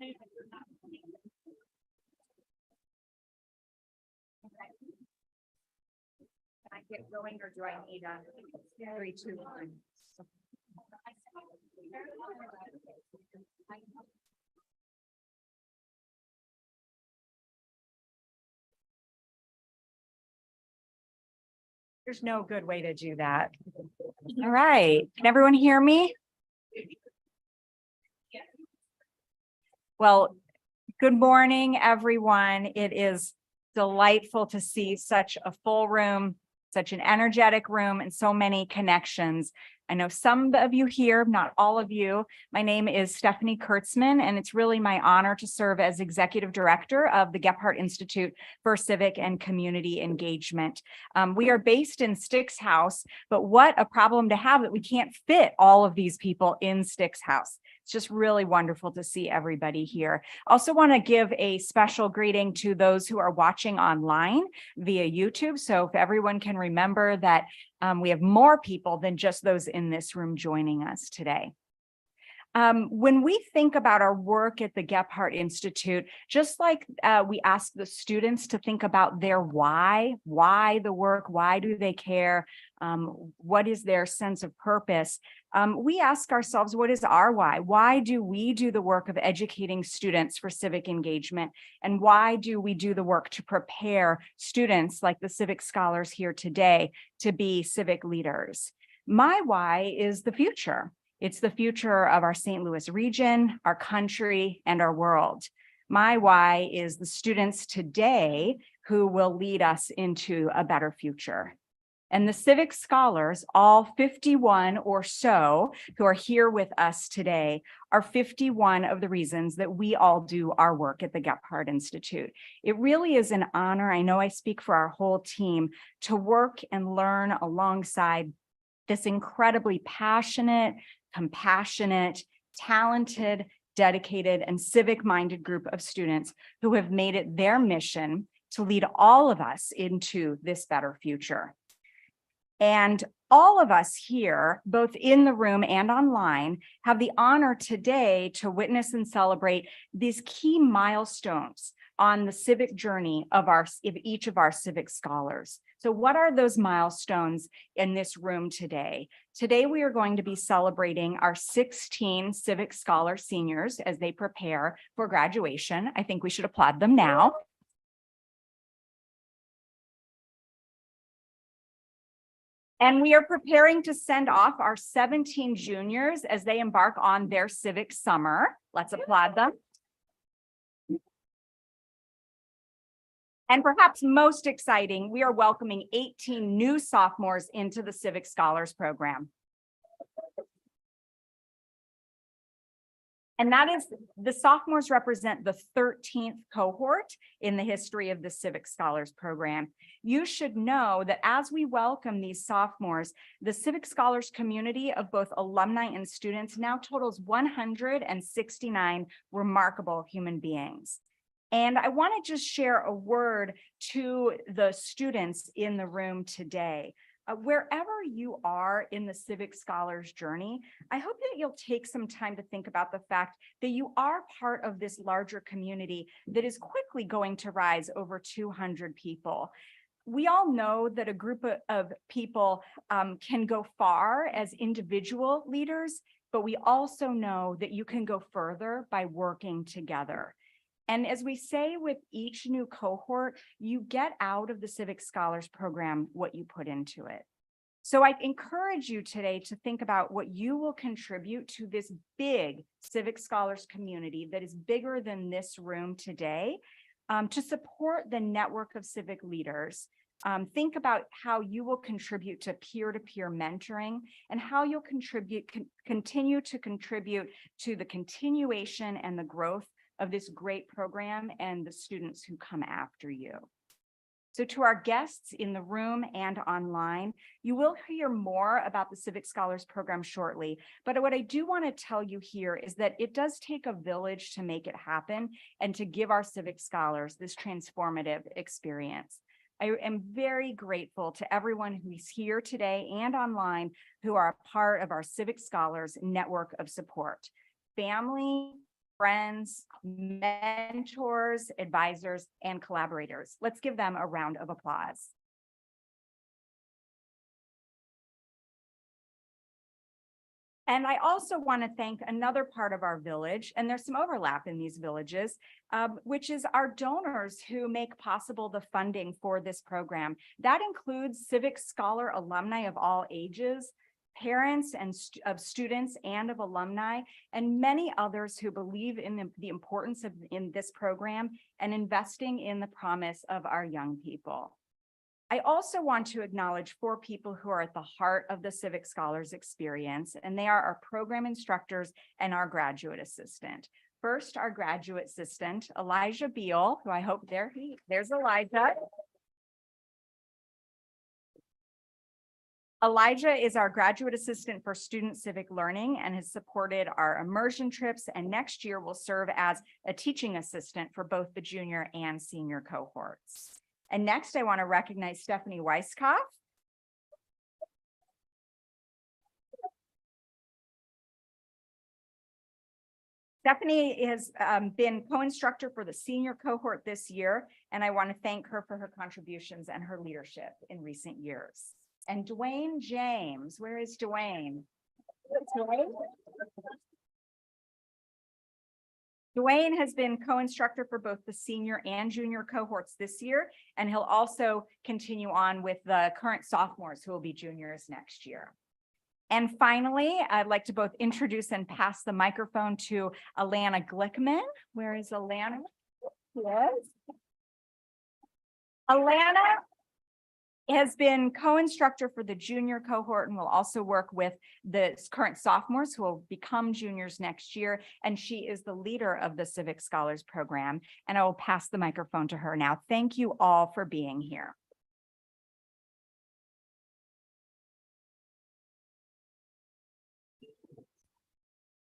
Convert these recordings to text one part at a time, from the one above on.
I get going, or do I need a 3, 2, 1? There's no good way to do that. All right. Can everyone hear me? Well, good morning, everyone. It is delightful to see such a full room, such an energetic room, and so many connections. I know some of you here, not all of you. My name is Stephanie Kurtzman, and it's really my honor to serve as Executive Director of the Gephardt Institute for Civic and Community Engagement. We are based in Sticks House, but what a problem to have that we can't fit all of these people in Sticks House. It's just really wonderful to see everybody here. Also want to give a special greeting to those who are watching online via YouTube. So if everyone can remember that we have more people than just those in this room joining us today. When we think about our work at the Gephardt Institute, just like we ask the students to think about their why the work, why do they care, what is their sense of purpose, we ask ourselves, what is our why? Why do we do the work of educating students for civic engagement? And why do we do the work to prepare students like the civic scholars here today to be civic leaders? My why is the future. It's the future of our St. Louis region, our country, and our world. My why is the students today who will lead us into a better future. And the civic scholars, all 51 or so who are here with us today, are 51 of the reasons that we all do our work at the Gephardt Institute. It really is an honor, I know I speak for our whole team, to work and learn alongside this incredibly passionate, compassionate, talented, dedicated, and civic-minded group of students who have made it their mission to lead all of us into this better future. And all of us here, both in the room and online, have the honor today to witness and celebrate these key milestones on the civic journey of each of our civic scholars. So what are those milestones in this room today? Today, we are going to be celebrating our 16 civic scholar seniors as they prepare for graduation. I think we should applaud them now. And we are preparing to send off our 17 juniors as they embark on their civic summer. Let's applaud them. And perhaps most exciting, we are welcoming 18 new sophomores into the Civic Scholars Program. And that is, the sophomores represent the 13th cohort in the history of the Civic Scholars Program. You should know that as we welcome these sophomores, the Civic Scholars community of both alumni and students now totals 169 remarkable human beings. And I want to just share a word to the students in the room today. Wherever you are in the Civic Scholars journey, I hope that you'll take some time to think about the fact that you are part of this larger community that is quickly going to rise over 200 people. We all know that a group of people can go far as individual leaders, but we also know that you can go further by working together. And as we say with each new cohort, you get out of the Civic Scholars Program what you put into it. So I encourage you today to think about what you will contribute to this big Civic Scholars community that is bigger than this room today, to support the network of civic leaders. Think about how you will contribute to peer-to-peer mentoring and how you'll continue to contribute to the continuation and the growth of this great program and the students who come after you. So to our guests in the room and online, you will hear more about the Civic Scholars Program shortly. But what I do want to tell you here is that it does take a village to make it happen and to give our civic scholars this transformative experience. I am very grateful to everyone who's here today and online who are a part of our Civic Scholars network of support. Family, friends, mentors, advisors, and collaborators. Let's give them a round of applause. And I also want to thank another part of our village, and there's some overlap in these villages, which is our donors who make possible the funding for this program. That includes Civic Scholar alumni of all ages, parents and of students and of alumni, and many others who believe in the importance of in this program and investing in the promise of our young people. I also want to acknowledge 4 people who are at the heart of the Civic Scholars experience, and they are our program instructors and our graduate assistant. First, our graduate assistant, Elijah Beal, who I hope there's Elijah. Elijah is our graduate assistant for student civic learning and has supported our immersion trips, and next year will serve as a teaching assistant for both the junior and senior cohorts. And next, I want to recognize Stephanie Weiskopf. Stephanie has been co-instructor for the senior cohort this year, and I want to thank her for her contributions and her leadership in recent years. And Dwayne James, where is Dwayne? Dwayne has been co-instructor for both the senior and junior cohorts this year, and he'll also continue on with the current sophomores who will be juniors next year. And finally, I'd like to both introduce and pass the microphone to Alana Glickman. Where is Alana? Yes. Alana has been co-instructor for the junior cohort and will also work with the current sophomores who will become juniors next year. And she is the leader of the Civic Scholars Program. And I will pass the microphone to her now. Thank you all for being here.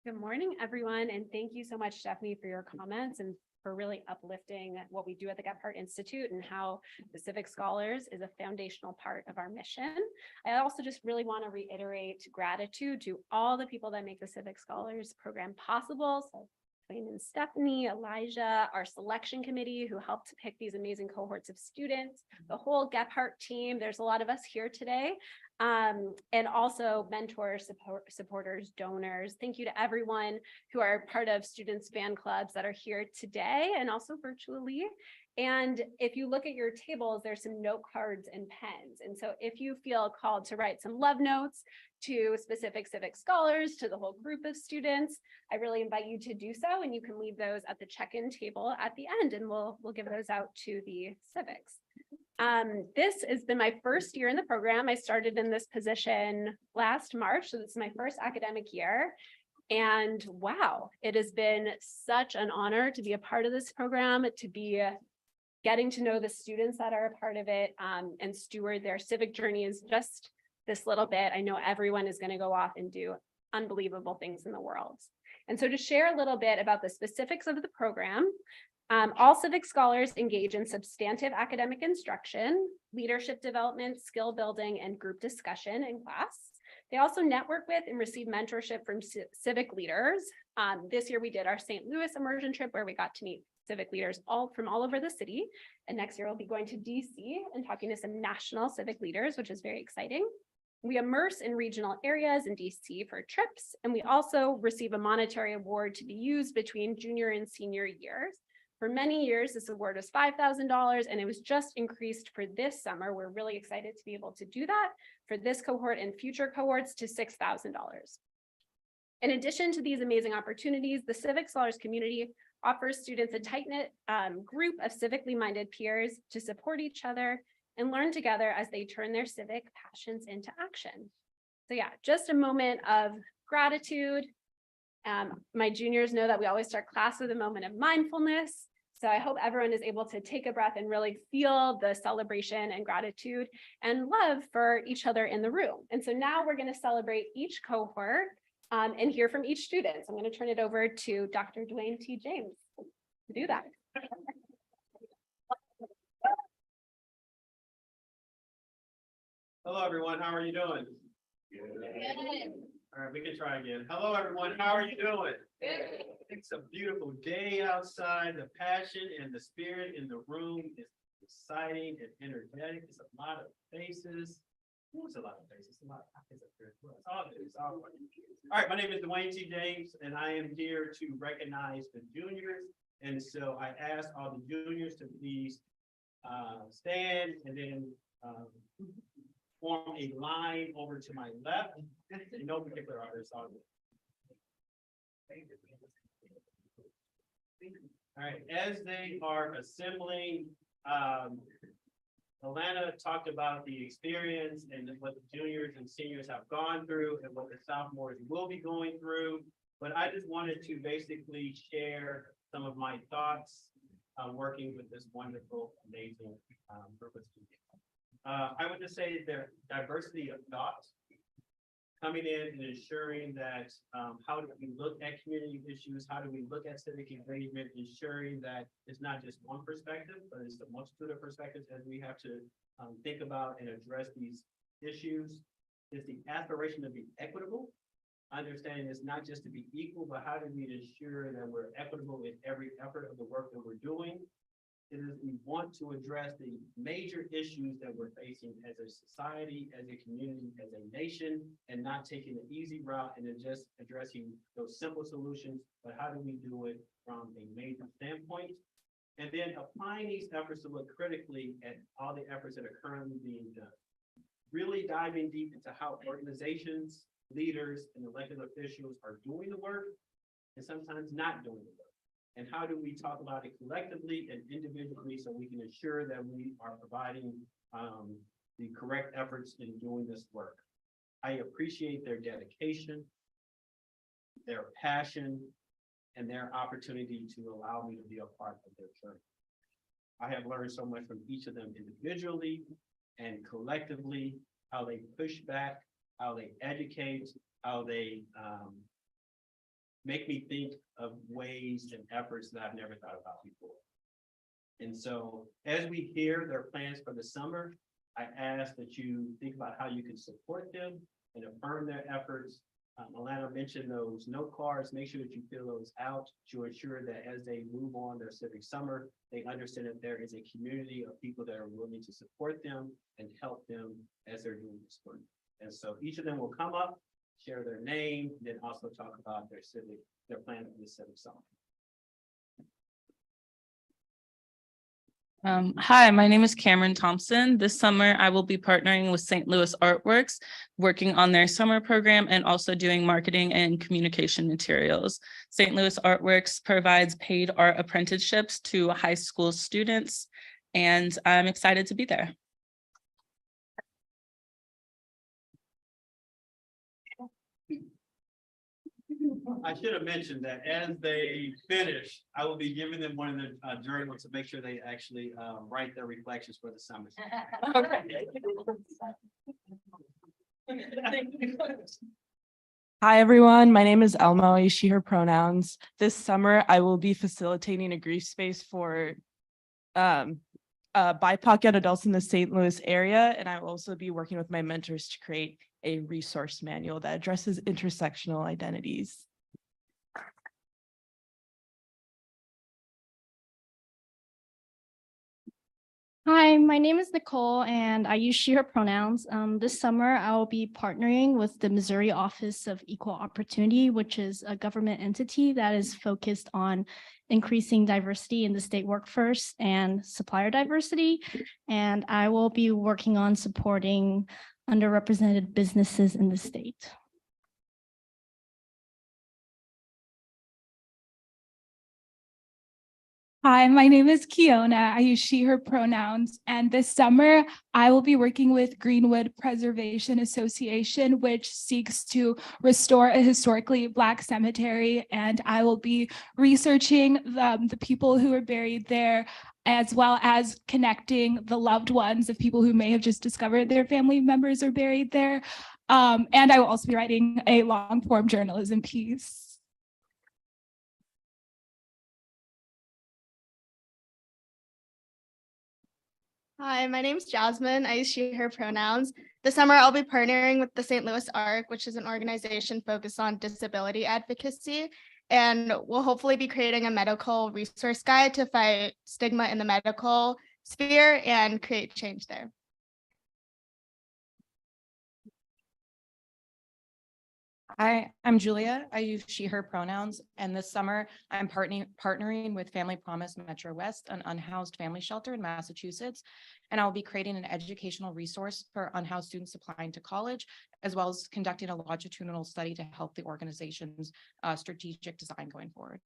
Good morning, everyone, and thank you so much, Stephanie, for your comments and for really uplifting what we do at the Gephardt Institute and how the Civic Scholars is a foundational part of our mission. I also just really want to reiterate gratitude to all the people that make the Civic Scholars program possible. So Dwayne and Stephanie, Elijah, our selection committee who helped to pick these amazing cohorts of students, the whole Gephardt team. There's a lot of us here today. And also mentors, supporters, donors. Thank you to everyone who are part of students fan clubs that are here today and also virtually. And if you look at your tables, there's some note cards and pens. And so if you feel called to write some love notes to specific Civic Scholars, to the whole group of students, I really invite you to do so. And you can leave those at the check-in table at the end, and we'll give those out to the civics. This has been my first year in the program. I started in this position last March, so this is my first academic year. And wow, it has been such an honor to be a part of this program, to be getting to know the students that are a part of it, and steward their civic journeys just this little bit. I know everyone is going to go off and do unbelievable things in the world. And so to share a little bit about the specifics of the program, all Civic Scholars engage in substantive academic instruction, leadership development, skill building, and group discussion in class. They also network with and receive mentorship from civic leaders. This year we did our St. Louis immersion trip where we got to meet civic leaders from all over the city. And next year we'll be going to DC and talking to some national civic leaders, which is very exciting. We immerse in regional areas in DC for trips, and we also receive a monetary award to be used between junior and senior years. For many years, this award was $5,000, and it was just increased for this summer. We're really excited to be able to do that for this cohort and future cohorts to $6,000. In addition to these amazing opportunities, the Civic Scholars community offers students a tight-knit group of civically minded peers to support each other and learn together as they turn their civic passions into action. So yeah, just a moment of gratitude. My juniors know that we always start class with a moment of mindfulness. So I hope everyone is able to take a breath and really feel the celebration and gratitude and love for each other in the room. And so now we're going to celebrate each cohort and hear from each student. So I'm going to turn it over to Dr. Dwayne T. James to do that. Hello, everyone. How are you doing? Good. All right, we can try again. Hello, everyone. How are you doing? It's a beautiful day outside. The passion and the spirit in the room is exciting and energetic. It's a lot of faces. It's a lot of faces. A lot of faces up here. It's all good. It's all funny. All right, my name is Dwayne T. James, and I am here to recognize the juniors. And so I asked all the juniors to please stand and then form a line over to my left. In no particular order, it's all good. All right, as they are assembling, Alana talked about the experience and what the juniors and seniors have gone through and what the sophomores will be going through. But I just wanted to basically share some of my thoughts working with this wonderful, amazing group of students. I would just say their diversity of thought coming in and ensuring that how do we look at community issues? How do we look at civic engagement? Ensuring that it's not just one perspective, but it's a multitude of perspectives as we have to think about and address these issues. Is the aspiration to be equitable, understanding it's not just to be equal, but how do we ensure that we're equitable in every effort of the work that we're doing? It is we want to address the major issues that we're facing as a society, as a community, as a nation, and not taking the easy route and then just addressing those simple solutions, but how do we do it from a major standpoint? And then applying these efforts to look critically at all the efforts that are currently being done. Really diving deep into how organizations, leaders, and elected officials are doing the work and sometimes not doing the work. And how do we talk about it collectively and individually so we can ensure that we are providing the correct efforts in doing this work. I appreciate their dedication, their passion, and their opportunity to allow me to be a part of their journey. I have learned so much from each of them individually and collectively, how they push back, how they educate, how they make me think of ways and efforts that I've never thought about before. And so as we hear their plans for the summer, I ask that you think about how you can support them and affirm their efforts. Alana mentioned those note cards. Make sure that you fill those out to ensure that as they move on their civic summer, they understand that there is a community of people that are willing to support them and help them as they're doing this work. And so each of them will come up, share their name, then also talk about their plan for the civic summer. Hi, my name is Cameron Thompson. This summer, I will be partnering with St. Louis Artworks, working on their summer program and also doing marketing and communication materials. St. Louis Artworks provides paid art apprenticeships to high school students, and I'm excited to be there. I should have mentioned that as they finish, I will be giving them one of the journals to make sure they actually write their reflections for the summer. Hi, everyone. My name is Elmo, I she, her pronouns. This summer, I will be facilitating a grief space for BIPOC young adults in the St. Louis area, and I will also be working with my mentors to create a resource manual that addresses intersectional identities. Hi, my name is Nicole and I use she, her pronouns. This summer, I will be partnering with the Missouri Office of Equal Opportunity, which is a government entity that is focused on increasing diversity in the state workforce and supplier diversity. And I will be working on supporting underrepresented businesses in the state. Hi, my name is Kiona. I use she, her pronouns. And this summer, I will be working with Greenwood Preservation Association, which seeks to restore a historically Black cemetery. And I will be researching the people who are buried there, as well as connecting the loved ones of people who may have just discovered their family members are buried there. And I will also be writing a long form journalism piece. Hi, my name is Jasmine. I use she, her pronouns. This summer, I'll be partnering with the St. Louis ARC, which is an organization focused on disability advocacy. And we'll hopefully be creating a medical resource guide to fight stigma in the medical sphere and create change there. Hi, I'm Julia. I use she, her pronouns, and this summer I'm partnering with Family Promise Metro West, an unhoused family shelter in Massachusetts. And I'll be creating an educational resource for unhoused students applying to college, as well as conducting a longitudinal study to help the organization's strategic design going forward.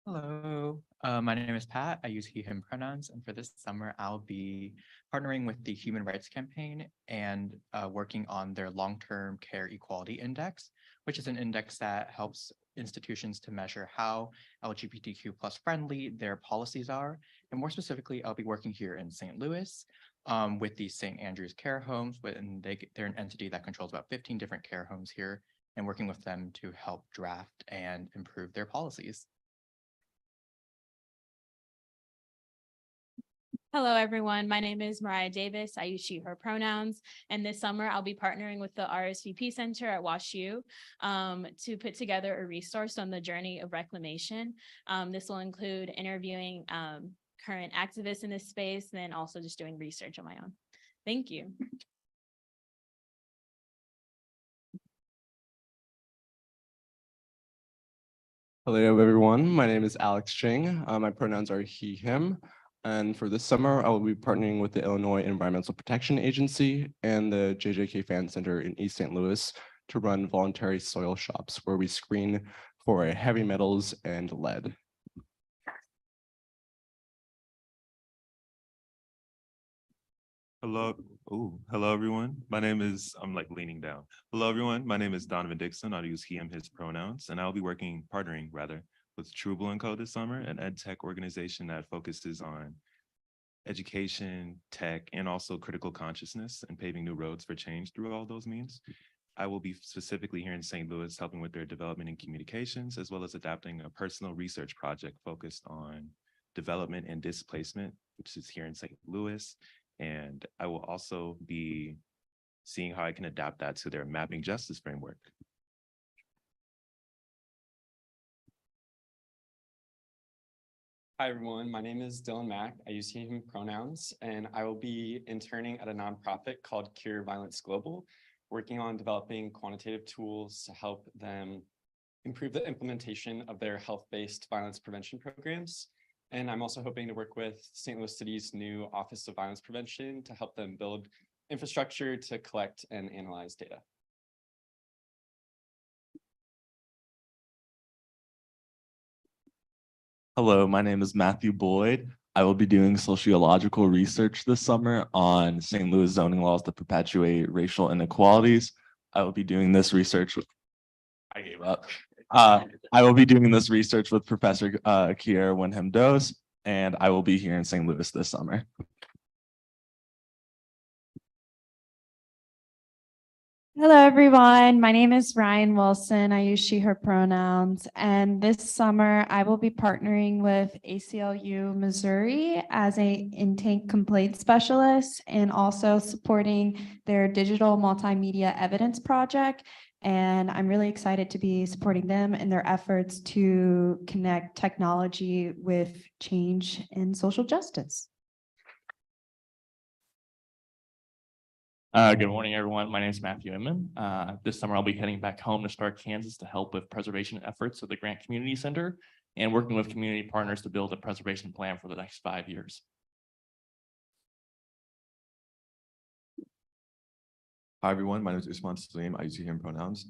Hello, my name is Pat. I use he, him pronouns, and for this summer, I'll be partnering with the Human Rights Campaign and working on their Long-Term Care Equality Index, which is an index that helps institutions to measure how LGBTQ+ friendly their policies are. And more specifically, I'll be working here in St. Louis with the St. Andrew's Care Homes, and they're an entity that controls about 15 different care homes here, and working with them to help draft and improve their policies. Hello, everyone. My name is Mariah Davis. I use she, her pronouns. And this summer, I'll be partnering with the RSVP Center at WashU to put together a resource on the journey of reclamation. This will include interviewing current activists in this space, and then also just doing research on my own. Thank you. Hello, everyone. My name is Alex Ching. My pronouns are he, him. And for this summer, I will be partnering with the Illinois Environmental Protection Agency and the JJK Fan Center in East St. Louis to run voluntary soil shops where we screen for heavy metals and lead. Hello. Oh, hello, everyone. I'm like leaning down. Hello, everyone. My name is Donovan Dixon. I'll use he, him, his pronouns, and I'll be partnering with Trueble & Co. this summer, an ed tech organization that focuses on education, tech, and also critical consciousness and paving new roads for change through all those means. I will be specifically here in St. Louis helping with their development in communications, as well as adapting a personal research project focused on development and displacement, which is here in St. Louis. And I will also be seeing how I can adapt that to their mapping justice framework. Hi, everyone. My name is Dylan Mack. I use he, him pronouns, and I will be interning at a nonprofit called Cure Violence Global, working on developing quantitative tools to help them improve the implementation of their health-based violence prevention programs. And I'm also hoping to work with St. Louis City's new Office of Violence Prevention to help them build infrastructure to collect and analyze data. Hello, my name is Matthew Boyd. I will be doing sociological research this summer on St. Louis zoning laws that perpetuate racial inequalities. I will be doing this research with, I gave up. I will be doing this research with Professor Kiera Winham-Dose, and I will be here in St. Louis this summer. Hello, everyone. My name is Ryan Wilson. I use she, her pronouns. And this summer, I will be partnering with ACLU Missouri as an intake complaint specialist and also supporting their digital multimedia evidence project. And I'm really excited to be supporting them in their efforts to connect technology with change in social justice. Good morning, everyone. My name is Matthew Inman. This summer, I'll be heading back home to Stark, Kansas to help with preservation efforts at the Grant Community Center and working with community partners to build a preservation plan for the next 5 years. Hi, everyone. My name is Usman Salim. I use he, him pronouns.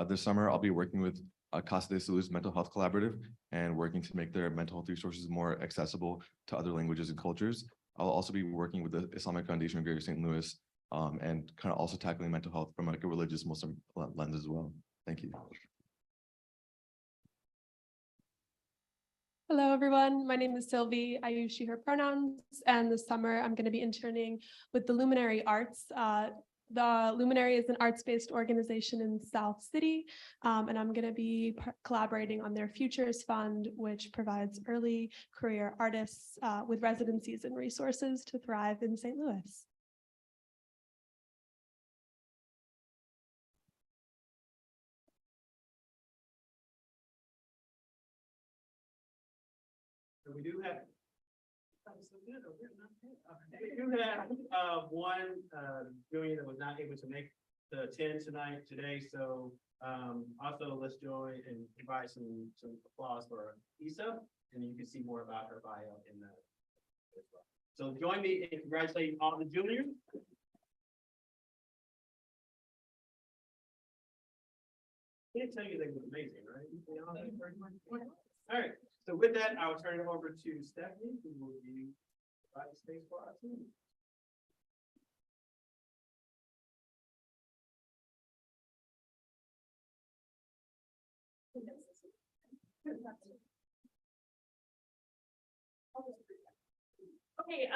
This summer, I'll be working with Casa de Salud's Mental Health Collaborative and working to make their mental health resources more accessible to other languages and cultures. I'll also be working with the Islamic Foundation of Greater St. Louis and kind of also tackling mental health from like a religious Muslim lens as well. Thank you. Hello, everyone. My name is Sylvie. I use she, her pronouns. And this summer, I'm going to be interning with the Luminary Arts The Luminary is an arts-based organization in South City, and I'm going to be collaborating on their Futures Fund, which provides early career artists with residencies and resources to thrive in St. Louis. So we do have. We do have one junior that was not able to make the attend today. So also let's join and provide some applause for Issa, and you can see more about her bio in the. So join me in congratulating all the juniors. Can't tell you they were amazing, right? All right. So with that, I'll turn it over to Stephanie, who will be providing space for our team. Okay,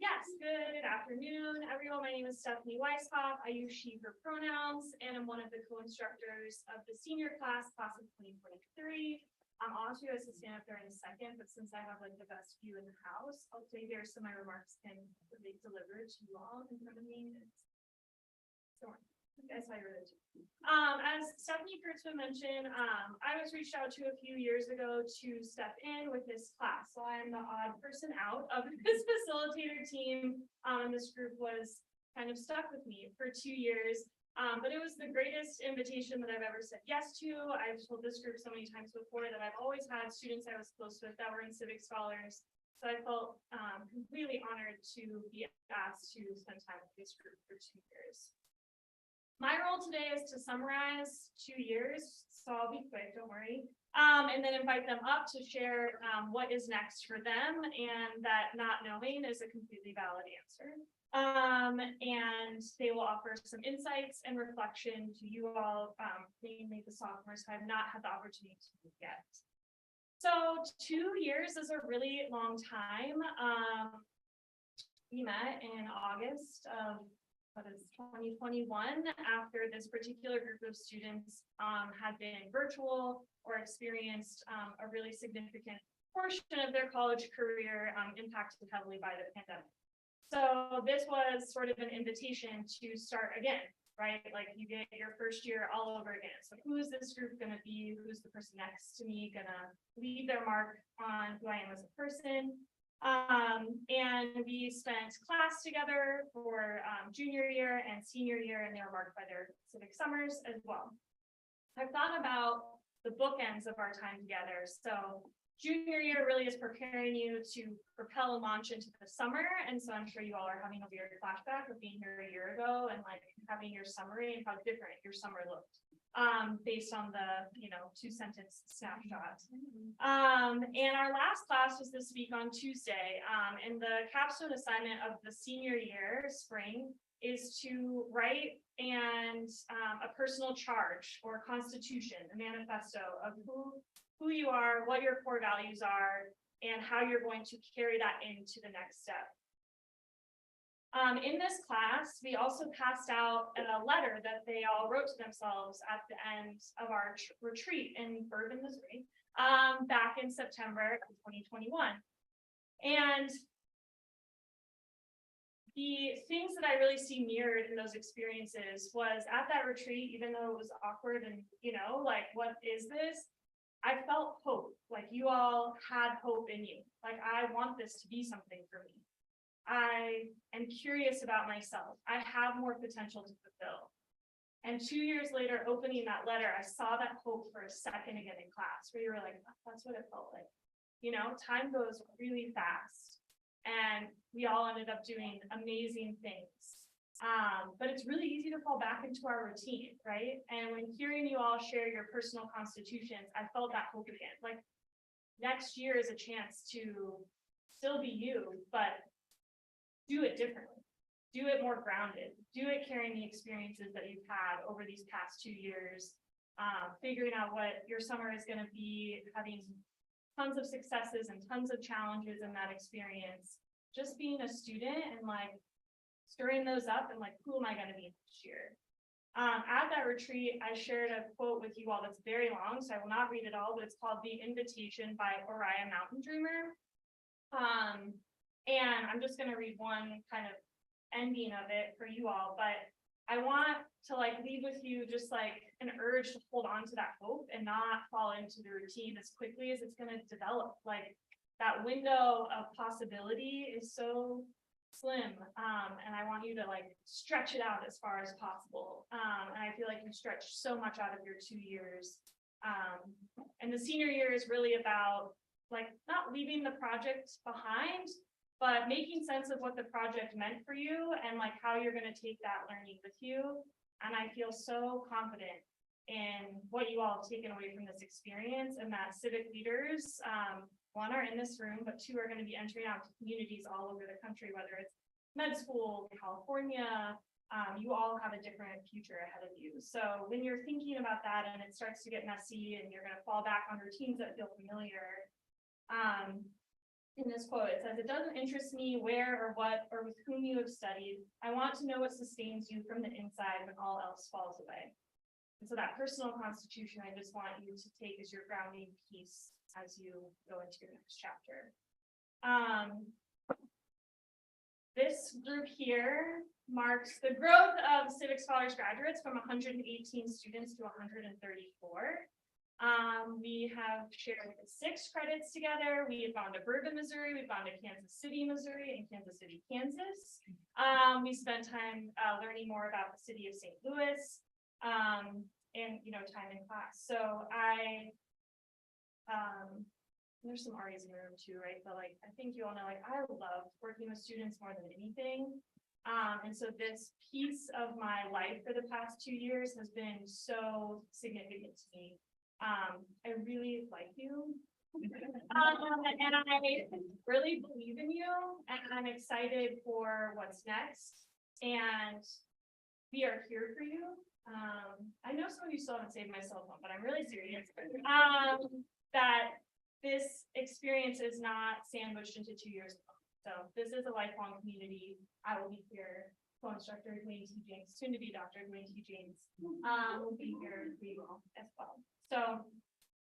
yes, good afternoon, everyone. My name is Stephanie Weishoff. I use she, her pronouns, and I'm one of the co-instructors of the senior class of 2023. I'm also going to stand up there in a second, but since I have like the best view in the house, I'll stay here so my remarks can be delivered to you all in front of me. That's why you're there too. As Stephanie Kurtzman mentioned, I was reached out to a few years ago to step in with this class. So I'm the odd person out of this facilitator team. And this group was kind of stuck with me for 2 years. But it was the greatest invitation that I've ever said yes to. I've told this group so many times before that I've always had students I was close with that were in civic scholars. So I felt completely honored to be asked to spend time with this group for 2 years. My role today is to summarize 2 years, so I'll be quick, don't worry. And then invite them up to share what is next for them, and that not knowing is a completely valid answer. And they will offer some insights and reflection to you all, mainly the sophomores who have not had the opportunity to meet yet. So 2 years is a really long time. We met in August of 2021 after this particular group of students had been virtual or experienced a really significant portion of their college career impacted heavily by the pandemic. So this was sort of an invitation to start again, right? Like you get your first year all over again. So who is this group going to be? Who's the person next to me going to leave their mark on who I am as a person? And we spent class together for junior year and senior year, and they were marked by their civic summers as well. I've thought about the bookends of our time together. So junior year really is preparing you to propel and launch into the summer. And so I'm sure you all are having a weird flashback of being here a year ago and like having your summary and how different your summer looked based on the, 2-sentence snapshot. And our last class was this week on Tuesday. And the capstone assignment of the senior year, spring, is to write a personal charge or constitution, a manifesto of who you are, what your core values are, and how you're going to carry that into the next step. In this class, we also passed out a letter that they all wrote to themselves at the end of our retreat in Bourbon, Missouri, back in September of 2021. And the things that I really see mirrored in those experiences was at that retreat, even though it was awkward and, like, what is this? I felt hope, like you all had hope in you. Like, I want this to be something for me. I am curious about myself. I have more potential to fulfill. And 2 years later, opening that letter, I saw that hope for a second again in class where you were like, that's what it felt like. Time goes really fast and we all ended up doing amazing things. But it's really easy to fall back into our routine, right? And when hearing you all share your personal constitutions, I felt that hope again. Like next year is a chance to still be you, but do it differently. Do it more grounded. Do it carrying the experiences that you've had over these past 2 years, figuring out what your summer is going to be, having tons of successes and tons of challenges in that experience. Just being a student and like stirring those up and like, who am I gonna be this year? At that retreat, I shared a quote with you all that's very long, so I will not read it all, but it's called The Invitation by Oriah Mountain Dreamer. And I'm just gonna read one kind of ending of it for you all, but I want to like leave with you just like an urge to hold on to that hope and not fall into the routine as quickly as it's gonna develop. Like that window of possibility is so slim, and I want you to like stretch it out as far as possible. And I feel like you stretched so much out of your 2 years. And the senior year is really about like not leaving the project behind, but making sense of what the project meant for you and like how you're going to take that learning with you. And I feel so confident in what you all have taken away from this experience, and that civic leaders, one are in this room, but two are going to be entering out to communities all over the country, whether it's med school, California. You all have a different future ahead of you. So when you're thinking about that and it starts to get messy and you're going to fall back on routines that feel familiar, in this quote, it says, "It doesn't interest me where or what or with whom you have studied. I want to know what sustains you from the inside when all else falls away." And so that personal constitution, I just want you to take as your grounding piece as you go into your next chapter. This group here marks the growth of Civic Scholars graduates from 118 students to 134. We have shared 6 credits together. We have gone to Bergen, Missouri. We've gone to Kansas City, Missouri, and Kansas City, Kansas. We spent time learning more about the city of St. Louis, and time in class. So there's some Aries in the room too, right? But like, I think you all know, like, I love working with students more than anything. And so this piece of my life for the past 2 years has been so significant to me. I really like you. And I really believe in you, and I'm excited for what's next. And we are here for you. I know some of you still haven't saved my cell phone, but I'm really serious. That this experience is not sandwiched into 2 years ago. So this is a lifelong community. I will be here. Co-instructor Dwayne T. James, soon to be Dr. Dwayne T. James, will be here for you all as well. So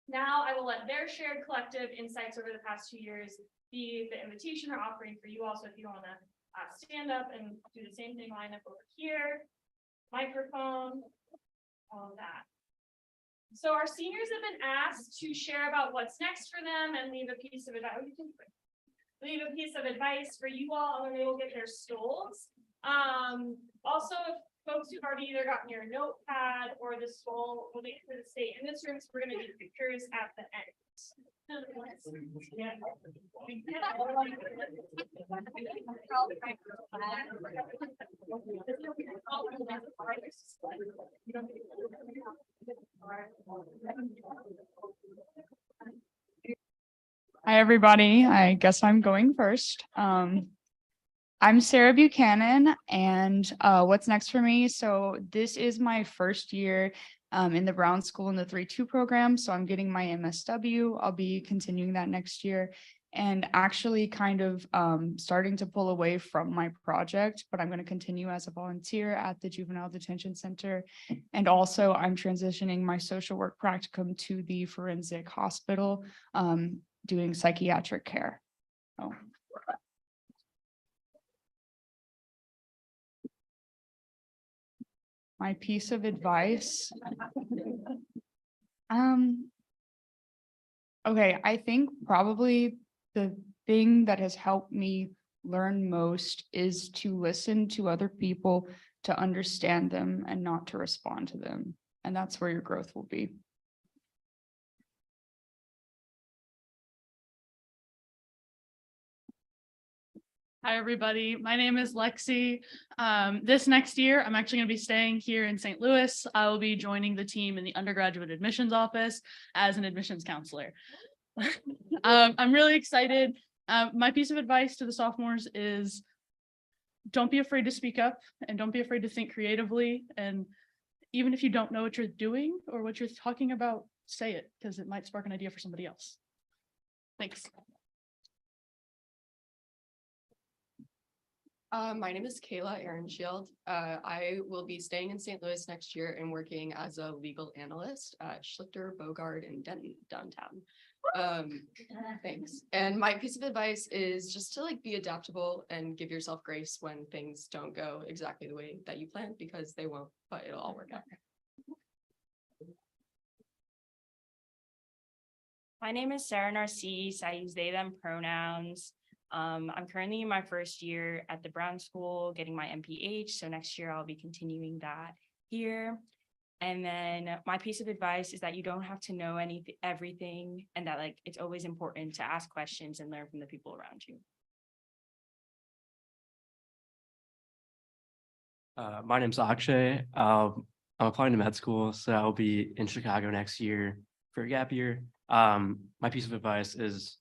now I will let their shared collective insights over the past 2 years be the invitation or offering for you all. So if you want to stand up and do the same thing, line up over here, microphone, all of that. So our seniors have been asked to share about what's next for them and leave a piece of advice. Leave a piece of advice for you all when they will get their stoles. Also, if folks who've already either gotten your notepad or the stole will be able to stay in this room, so we're going to do pictures at the end. Hi, everybody. I guess I'm going first. I'm Sarah Buchanan, and what's next for me? So this is my first year in the Brown School in the 3-2 program. So I'm getting my MSW. I'll be continuing that next year, and actually kind of starting to pull away from my project, but I'm going to continue as a volunteer at the Juvenile Detention Center. And also I'm transitioning my social work practicum to the forensic hospital, doing psychiatric care. Oh. My piece of advice. Okay, I think probably the thing that has helped me learn most is to listen to other people, to understand them and not to respond to them. And that's where your growth will be. Hi, everybody. My name is Lexi. This next year, I'm actually going to be staying here in St. Louis. I will be joining the team in the undergraduate admissions office as an admissions counselor. I'm really excited. My piece of advice to the sophomores is don't be afraid to speak up and don't be afraid to think creatively. And even if you don't know what you're doing or what you're talking about, say it, because it might spark an idea for somebody else. Thanks. My name is Kayla Aaronshield. I will be staying in St. Louis next year and working as a legal analyst at Schlichter, Bogart, and Denton downtown. Thanks. And my piece of advice is just to be adaptable and give yourself grace when things don't go exactly the way that you planned, because they won't, but it'll all work out. My name is Sarah Narcisse. I use they, them pronouns. I'm currently in my first year at the Brown School getting my MPH. So next year I'll be continuing that here. And then my piece of advice is that you don't have to know everything, and that it's always important to ask questions and learn from the people around you. My name's Akshay. I'm applying to med school, so I'll be in Chicago next year for a gap year. My piece of advice is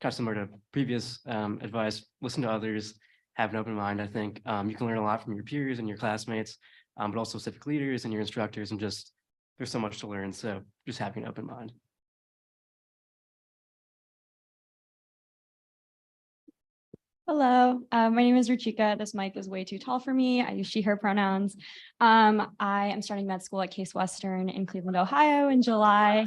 kind of similar to previous advice. Listen to others, have an open mind. I think you can learn a lot from your peers and your classmates, but also civic leaders and your instructors, and just there's so much to learn. So just having an open mind. Hello, my name is Ruchika. This mic is way too tall for me. I use she, her pronouns. I am starting med school at Case Western in Cleveland, Ohio in July.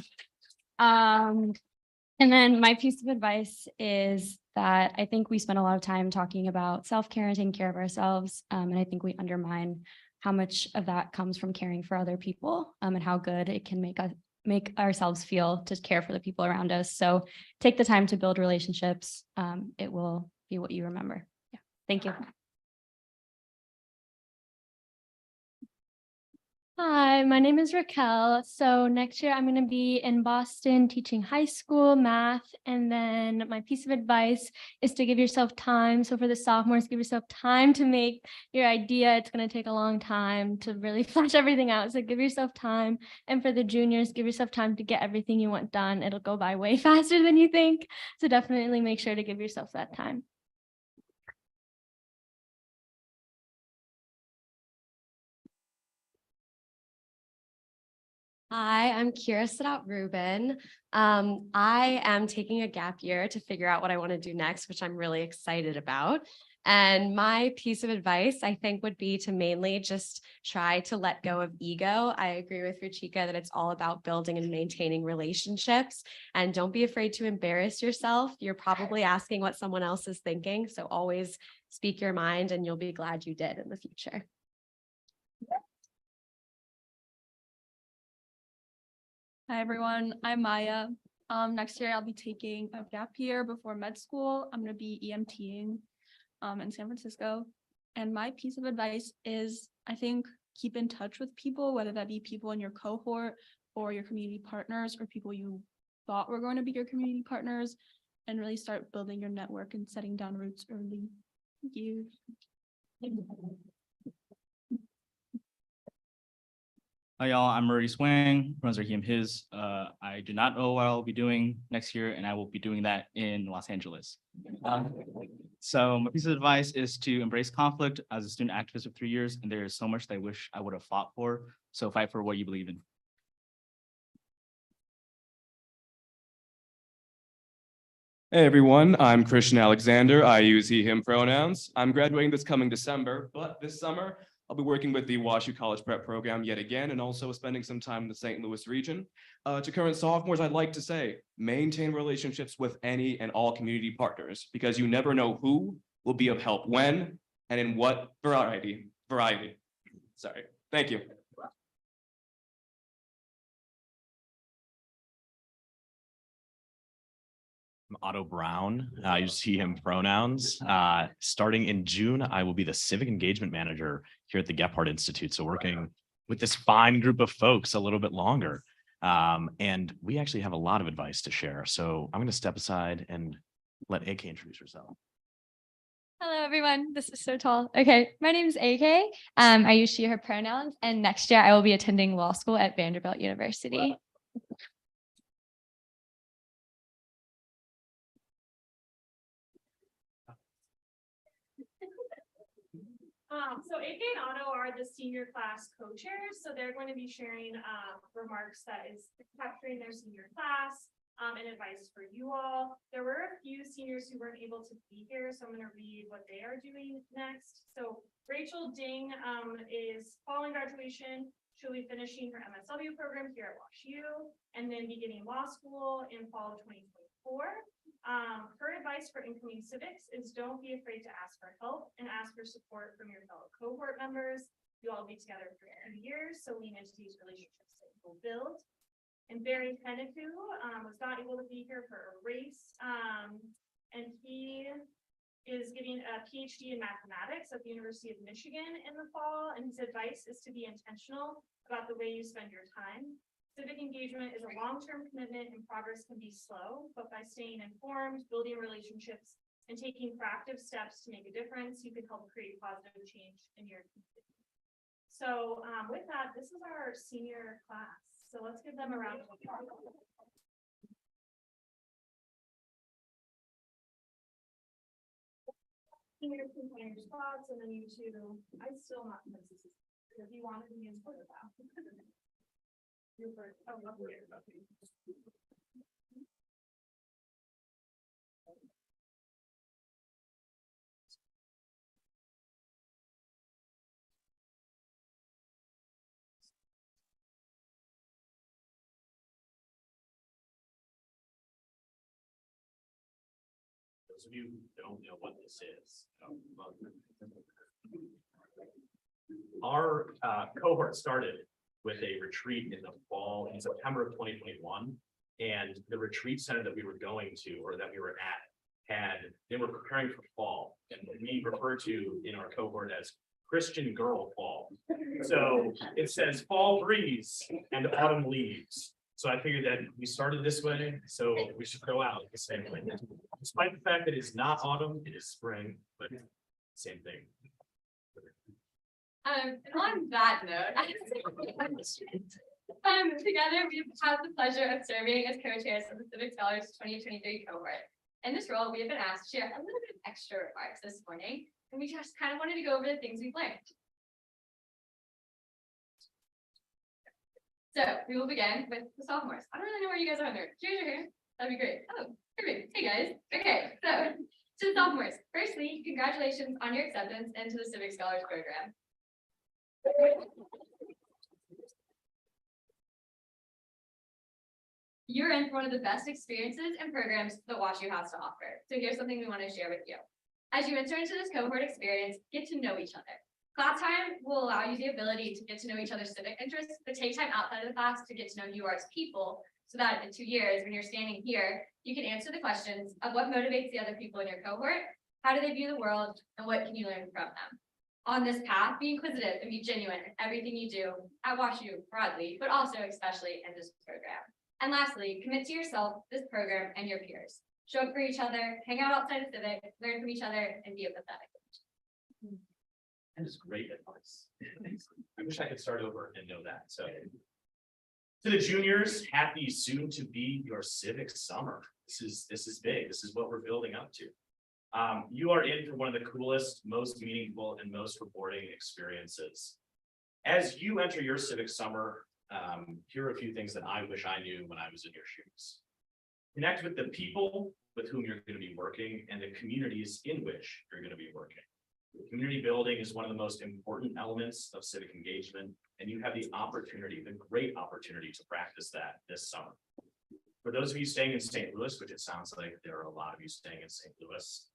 And then my piece of advice is that I think we spend a lot of time talking about self-care and taking care of ourselves. And I think we undermine how much of that comes from caring for other people, and how good it can make ourselves feel to care for the people around us. So take the time to build relationships. It will be what you remember. Yeah. Thank you. Hi, my name is Raquel. So next year I'm going to be in Boston teaching high school math. And then my piece of advice is to give yourself time. So for the sophomores, give yourself time to make your idea. It's going to take a long time to really flesh everything out. So give yourself time. And for the juniors, give yourself time to get everything you want done. It'll go by way faster than you think. So definitely make sure to give yourself that time. Hi, I'm Kira Sadat-Rubin. I am taking a gap year to figure out what I want to do next, which I'm really excited about. And my piece of advice, I think, would be to mainly just try to let go of ego. I agree with Ruchika that it's all about building and maintaining relationships. And don't be afraid to embarrass yourself. You're probably asking what someone else is thinking. So always speak your mind, and you'll be glad you did in the future. Hi, everyone. I'm Maya. Next year I'll be taking a gap year before med school. I'm going to be EMTing in San Francisco. And my piece of advice is, I think, keep in touch with people, whether that be people in your cohort or your community partners or people you thought were going to be your community partners, and really start building your network and setting down roots early. Thank you. Hi, y'all. I'm Murray Swang. Pronouns are he, him, his. I do not know what I'll be doing next year, and I will be doing that in Los Angeles. So my piece of advice is to embrace conflict. As a student activist for 3 years, and there is so much that I wish I would have fought for. So fight for what you believe in. Hey everyone, I'm Christian Alexander. I use he, him pronouns. I'm graduating this coming December, but this summer I'll be working with the WashU College Prep program yet again, and also spending some time in the St. Louis region. To current sophomores, I'd like to say, maintain relationships with any and all community partners, because you never know who will be of help when and in what variety. Sorry, thank you. I'm Otto Brown. I use he, him pronouns. Starting in June, I will be the civic engagement manager here at the Gephardt Institute. So working with this fine group of folks a little bit longer. And we actually have a lot of advice to share. So I'm going to step aside and let AK introduce herself. Hello, everyone. This is so tall. Okay, my name is AK. I use she, her pronouns, and next year I will be attending law school at Vanderbilt University. So AK and Otto are the senior class co-chairs, so they're going to be sharing remarks that is capturing their senior class. and advice for you all. There were a few seniors who weren't able to be here, so I'm going to read what they are doing next. So Rachel Ding is following graduation. She'll be finishing her MSW program here at WashU and then beginning law school in fall of 2024. Her advice for incoming civics is don't be afraid to ask for help and ask for support from your fellow cohort members. You all be together for 2 years, so lean into these relationships that you'll build. And Barry Henniku was not able to be here for a race, and he is getting a PhD in mathematics at the University of Michigan in the fall, and his advice is to be intentional about the way you spend your time. Civic engagement is a long-term commitment and progress can be slow, but by staying informed, building relationships, and taking proactive steps to make a difference, you can help create positive change in your community. So with that, this is our senior class. So let's give them a round of applause. Seniors can find your spots, and then you two, I still not princesses, because you wanted to be in sport about. You're first. Oh, lovely. Those of you who don't know what this is. Our cohort started with a retreat in the fall, in September of 2021. And the retreat center that we were going to, or that we were at, they were preparing for fall. And we refer to in our cohort as Christian girl fall. So it says fall breeze and autumn leaves. So I figured that we started this way, so we should go out the same way. Despite the fact that it's not autumn, it is spring, but same thing. On that note, together we've had the pleasure of serving as co-chairs of the Civic Scholars 2023 cohort. In this role, we have been asked to share a little bit of extra remarks this morning, and we just kind of wanted to go over the things we've learned. So we will begin with the sophomores. I don't really know where you guys are there. Cheers, you're here. That'd be great. Oh, perfect. Hey guys. Okay, so to the sophomores, firstly, congratulations on your acceptance into the Civic Scholars program. You're in for one of the best experiences and programs that WashU has to offer. So here's something we want to share with you. As you enter into this cohort experience, get to know each other. Class time will allow you the ability to get to know each other's civic interests, but take time outside of the class to get to know you as people, so that in 2 years, when you're standing here, you can answer the questions of what motivates the other people in your cohort, how do they view the world, and what can you learn from them. On this path, be inquisitive and be genuine in everything you do at WashU broadly, but also especially in this program. And lastly, commit to yourself, this program, and your peers. Show up for each other, hang out outside of civic, learn from each other, and be empathetic. That is great advice. I wish I could start over and know that. So to the juniors, happy soon to be your civic summer. This is big. This is what we're building up to. You are in for one of the coolest, most meaningful, and most rewarding experiences. As you enter your civic summer, here are a few things that I wish I knew when I was in your shoes. Connect with the people with whom you're going to be working and the communities in which you're going to be working. Community building is one of the most important elements of civic engagement, and you have the great opportunity to practice that this summer. For those of you staying in St. Louis, which it sounds like there are a lot of you staying in St. Louis,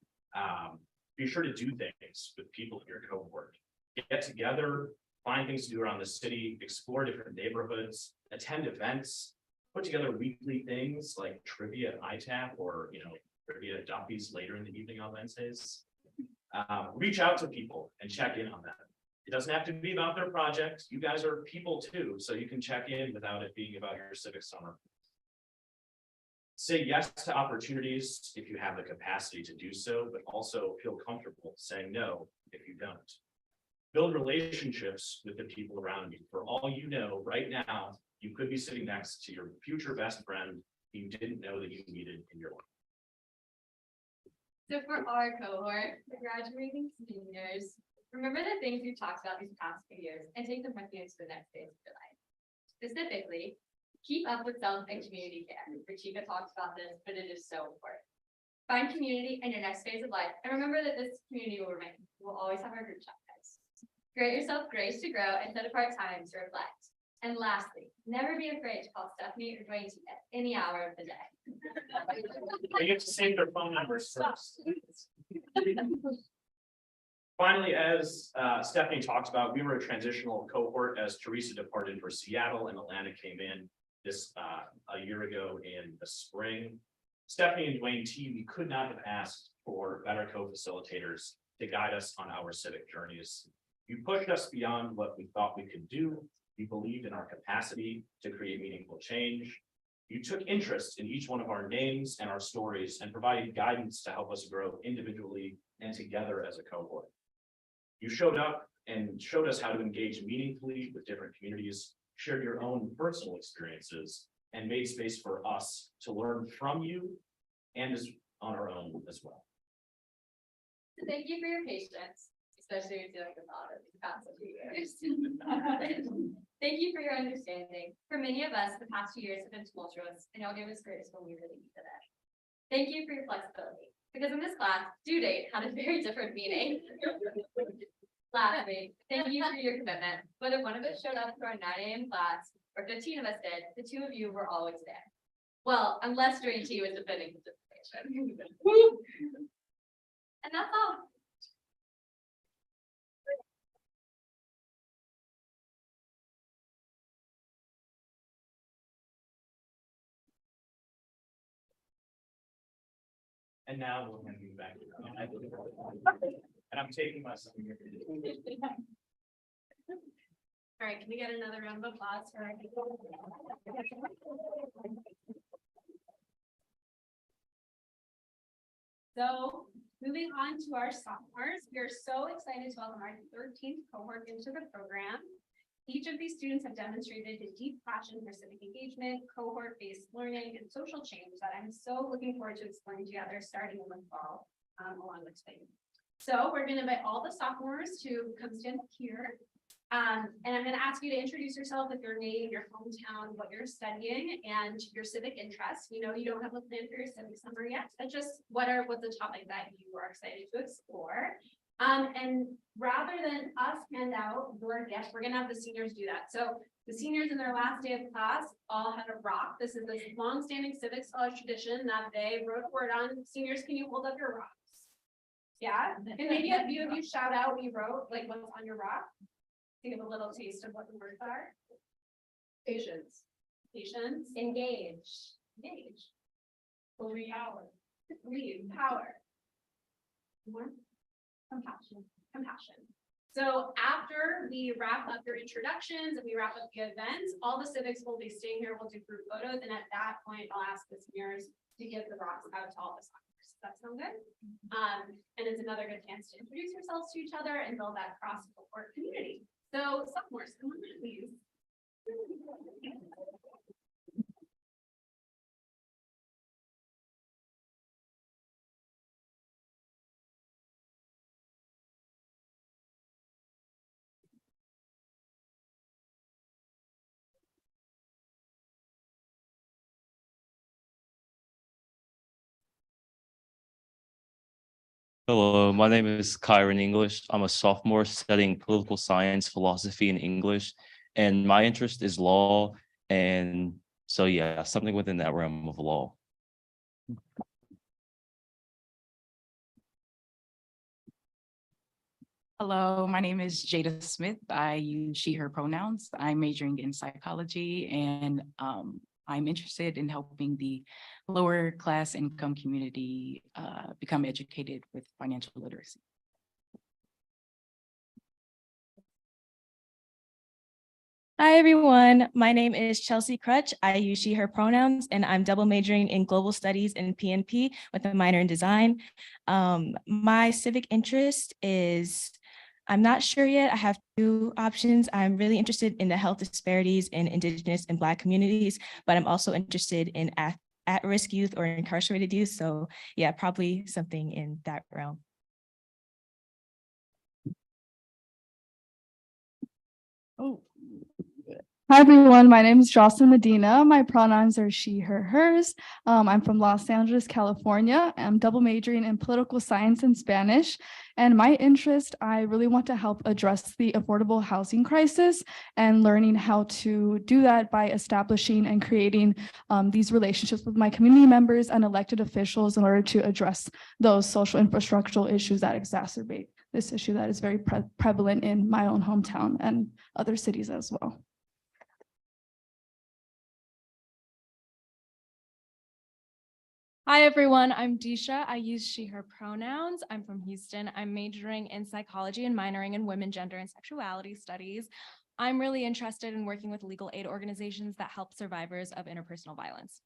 be sure to do things with people in your cohort. Get together, find things to do around the city, explore different neighborhoods, attend events, put together weekly things like trivia at ITAP or trivia at Duffy's later in the evening on Wednesdays. Reach out to people and check in on them. It doesn't have to be about their project. You guys are people too, so you can check in without it being about your civic summer. Say yes to opportunities if you have the capacity to do so, but also feel comfortable saying no if you don't. Build relationships with the people around you. For all you know, right now, you could be sitting next to your future best friend you didn't know that you needed in your life. So for our cohort, the graduating seniors, remember the things we've talked about these past few years and take them with you to the next phase of your life. Specifically, Keep up with self and community care. Rachika talks about this, but it is so important. Find community in your next phase of life, and remember that this community will remain. We'll always have our group chat guys. Grant yourself grace to grow and set apart time to reflect. And lastly, never be afraid to call Stephanie or Dwayne at any hour of the day. They get to save their phone numbers first. Finally, as Stephanie talked about, we were a transitional cohort as Teresa departed for Seattle and Atlanta came in this a year ago in the spring. Stephanie and Dwayne T, we could not have asked for better co-facilitators to guide us on our civic journeys. You pushed us beyond what we thought we could do. You believed in our capacity to create meaningful change. You took interest in each one of our names and our stories and provided guidance to help us grow individually and together as a cohort. You showed up and showed us how to engage meaningfully with different communities, shared your own personal experiences, and made space for us to learn from you and on our own as well. Thank you for your patience, especially with dealing with all of these past few years. Thank you for your understanding. For many of us, the past 2 years have been tumultuous, and you'll give us grace when we really need it. Thank you for your flexibility, because in this class, due date had a very different meaning. Lastly, thank you for your commitment. Whether one of us showed up to our 9 a.m. class or 15 of us did, the 2 of you were always there. Well, unless Dwayne T was defending the situation. And that's all. And now we're going to be back. And I'm taking my son here. All right, can we get another round of applause for our people? So moving on to our sophomores, we are so excited to welcome our 13th cohort into the program. Each of these students have demonstrated a deep passion for civic engagement, cohort-based learning, and social change that I'm so looking forward to exploring together starting in the fall along with Spain. So we're going to invite all the sophomores to come stand here. And I'm going to ask you to introduce yourself with your name, your hometown, what you're studying, and your civic interests. We know you don't have a plan for your civic summer yet, but just what's the topic that you are excited to explore. And rather than us hand out your gifts, we're going to have the seniors do that. So the seniors in their last day of class all had a rock. This is this long-standing civic scholar tradition that they wrote a word on. Seniors, can you hold up your rocks? Yeah, and maybe a few of you shout out what you wrote, like what's on your rock. Give a little taste of what the words are. Patience. Patience. Engage. Engage. Believe. Power. Believe. Power. More. Compassion. Compassion. So after we wrap up your introductions and we wrap up the events, all the civics will be staying here. We'll do group photos. And at that point, I'll ask the seniors to give the rocks out to all the soccer. Does that sound good? And it's another good chance to introduce yourselves to each other and build that cross-cohort community. So sophomores, come on, please. Hello, my name is Kyron English. I'm a sophomore studying political science, philosophy, and English. And my interest is law. And so, yeah, something within that realm of law. Hello, my name is Jada Smith. I use she, her pronouns. I'm majoring in psychology and I'm interested in helping the lower class income community become educated with financial literacy. Hi, everyone. My name is Chelsea Crutch. I use she, her pronouns, and I'm double majoring in global studies and PNP with a minor in design. My civic interest is, I'm not sure yet. I have 2 options. I'm really interested in the health disparities in Indigenous and Black communities, but I'm also interested in at-risk youth or incarcerated youth. So yeah, probably something in that realm. Oh, Hi, everyone. My name is Jocelyn Medina. My pronouns are she, her, hers. I'm from Los Angeles, California. I'm double majoring in political science and Spanish. And my interest, I really want to help address the affordable housing crisis and learning how to do that by establishing and creating these relationships with my community members and elected officials in order to address those social infrastructural issues that exacerbate this issue that is very prevalent in my own hometown and other cities as well. Hi, everyone. I'm Disha. I use she, her pronouns. I'm from Houston. I'm majoring in psychology and minoring in women, gender, and sexuality studies. I'm really interested in working with legal aid organizations that help survivors of interpersonal violence.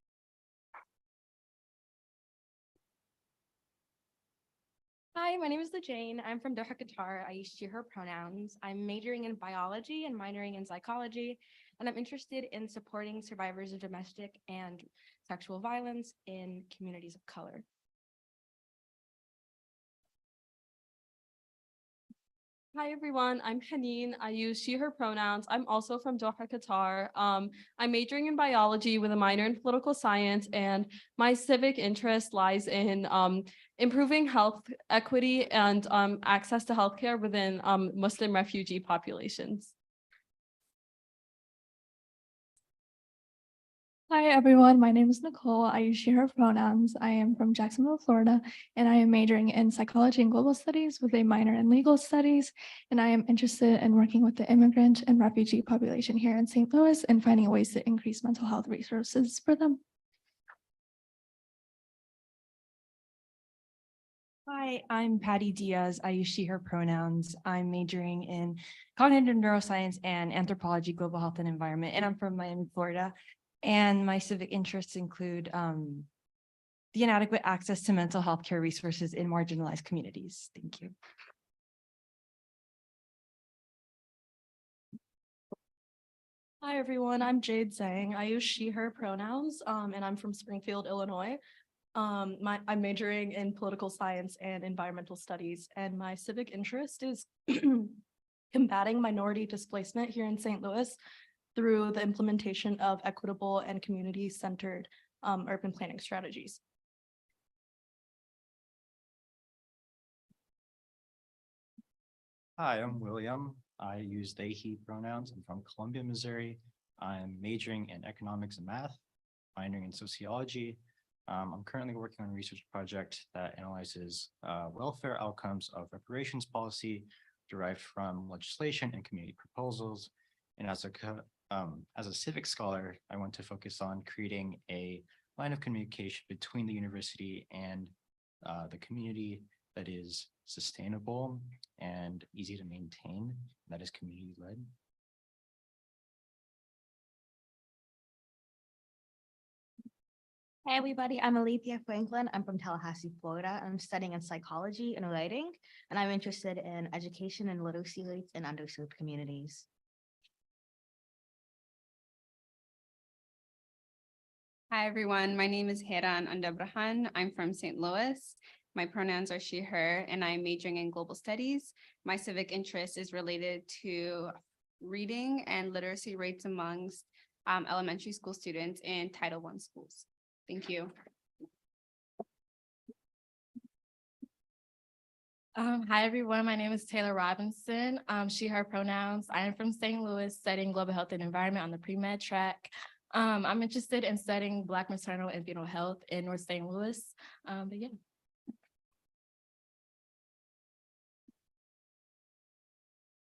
Hi, my name is Jane. I'm from Doha, Qatar. I use she, her pronouns. I'm majoring in biology and minoring in psychology, and I'm interested in supporting survivors of domestic and sexual violence in communities of color. Hi, everyone. I'm Haneen. I use she, her pronouns. I'm also from Doha, Qatar. I'm majoring in biology with a minor in political science, and my civic interest lies in improving health equity and access to healthcare within Muslim refugee populations. Hi, everyone. My name is Nicole. I use she, her pronouns. I am from Jacksonville, Florida, and I am majoring in psychology and global studies with a minor in legal studies. And I am interested in working with the immigrant and refugee population here in St. Louis and finding ways to increase mental health resources for them. Hi, I'm Patty Diaz. I use she, her pronouns. I'm majoring in cognitive neuroscience and anthropology, global health and environment, and I'm from Miami, Florida. And my civic interests include the inadequate access to mental health care resources in marginalized communities. Thank you. Hi, everyone. I'm Jade Zhang. I use she, her pronouns, and I'm from Springfield, Illinois. I'm majoring in political science and environmental studies, and my civic interest is combating minority displacement here in St. Louis through the implementation of equitable and community-centered urban planning strategies. Hi, I'm William. I use they, he pronouns. I'm from Columbia, Missouri. I'm majoring in economics and math, minoring in sociology. I'm currently working on a research project that analyzes welfare outcomes of reparations policy derived from legislation and community proposals. And as a civic scholar, I want to focus on creating a line of communication between the university and the community that is sustainable and easy to maintain, that is community-led. Hey everybody, I'm Alethea Franklin. I'm from Tallahassee, Florida. I'm studying in psychology and writing, and I'm interested in education and literacy rates in underserved communities. Hi, everyone. My name is Heran Andabrahan. I'm from St. Louis. My pronouns are she, her, and I'm majoring in global studies. My civic interest is related to reading and literacy rates amongst elementary school students in Title I schools. Thank you. Hi, everyone. My name is Taylor Robinson. She, her pronouns. I am from St. Louis, studying global health and environment on the pre-med track. I'm interested in studying Black maternal and fetal health in North St. Louis. But yeah.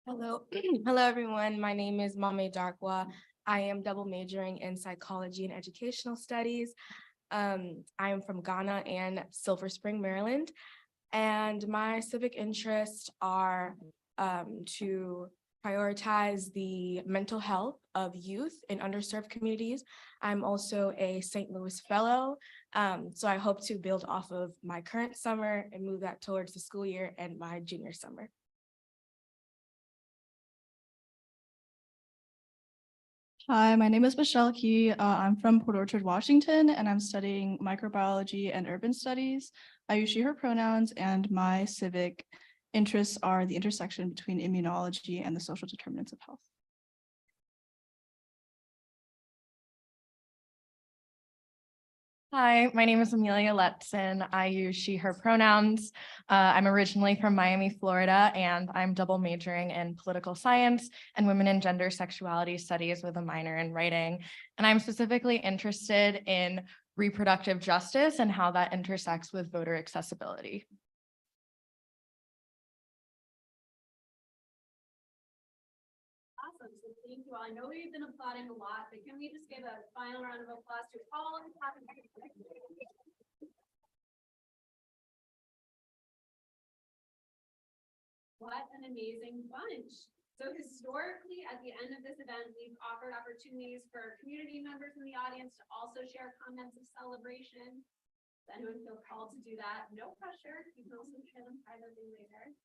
Hello, hello everyone. My name is Mame Darkwa. I am double majoring in psychology and educational studies. I am from Ghana and Silver Spring, Maryland. And my civic interests are to prioritize the mental health of youth in underserved communities. I'm also a St. Louis Fellow, so I hope to build off of my current summer and move that towards the school year and my junior summer. Hi, my name is Michelle Key. I'm from Port Orchard, Washington, and I'm studying microbiology and urban studies. I use she, her pronouns, and my civic interests are the intersection between immunology and the social determinants of health. Hi, my name is Amelia Letson. I use she, her pronouns. I'm originally from Miami, Florida, and I'm double majoring in political science and women and gender sexuality studies with a minor in writing. And I'm specifically interested in reproductive justice and how that intersects with voter accessibility. Awesome. So thank you all. I know we've been applauding a lot, but can we just give a final round of applause to all the What an amazing bunch. So historically, at the end of this event, we've offered opportunities for community members in the audience to also share comments of celebration. Does anyone feel called to do that? No pressure. You can also share them privately later.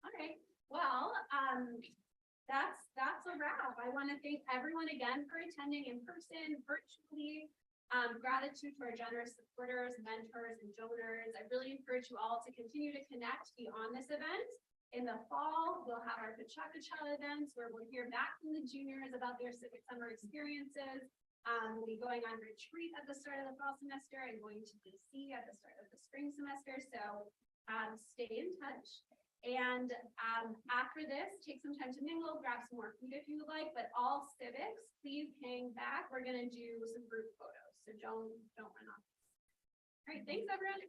All right. Well, that's a wrap. I want to thank everyone again for attending in person, virtually. Gratitude to our generous supporters, mentors, and donors. I really encourage you all to continue to connect beyond this event. In the fall, we'll have our Cha events where we'll hear back from the juniors about their civic summer experiences. We'll be going on retreat at the start of the fall semester and going to DC at the start of the spring semester. So stay in touch. And after this, take some time to mingle, grab some more food if you would like, but all civics, please hang back. We're gonna do some group photos, so don't run off. All right, thanks everyone.